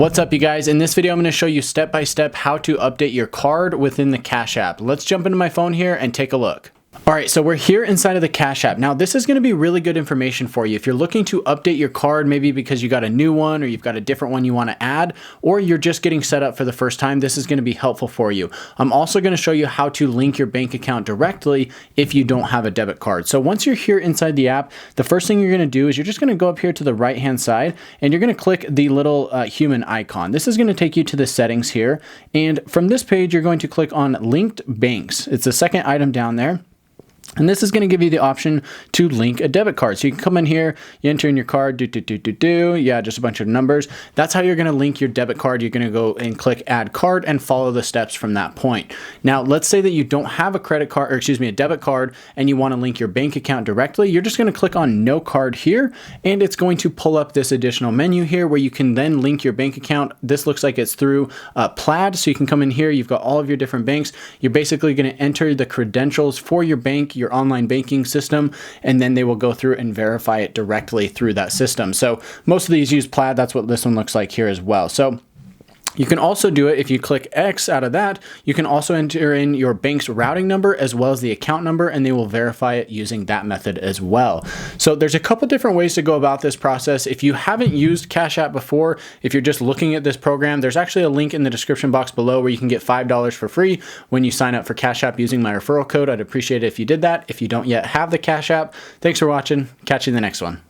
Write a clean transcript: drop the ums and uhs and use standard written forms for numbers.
What's up, you guys? In this video, I'm going to show you step by step how to update your card within the Cash App. Let's jump into my phone here and take a look. All right, so we're here inside of the Cash App. Now, this is going to be really good information for you. If you're looking to update your card, maybe because you got a new one or you've got a different one you want to add, or you're just getting set up for the first time, this is going to be helpful for you. I'm also going to show you how to link your bank account directly if you don't have a debit card. So once you're here inside the app, the first thing you're going to do is you're just going to go up here to the right-hand side and you're going to click the little human icon. This is going to take you to the settings here. And from this page, you're going to click on linked banks. It's the second item down there. And this is going to give you the option to link a debit card. So you can come in here, you enter in your card, yeah, just a bunch of numbers. That's how you're going to link your debit card. You're going to go and click add card and follow the steps from that point. Now, let's say that you don't have a credit card, or excuse me, a debit card, and you want to link your bank account directly. You're just going to click on no card here, and it's going to pull up this additional menu here where you can then link your bank account. This looks like it's through Plaid. So you can come in here, you've got all of your different banks. You're basically going to enter the credentials for your bank, your online banking system, and then they will go through and verify it directly through that system. So most of these use Plaid. That's what this one looks like here as well. So you can also do it if you click X out of that. You can also enter in your bank's routing number as well as the account number, and they will verify it using that method as well. So there's a couple different ways to go about this process. If you haven't used Cash App before, if you're just looking at this program, there's actually a link in the description box below where you can get $5 for free when you sign up for Cash App using my referral code. I'd appreciate it if you did that. If you don't yet have the Cash App, thanks for watching. Catch you in the next one.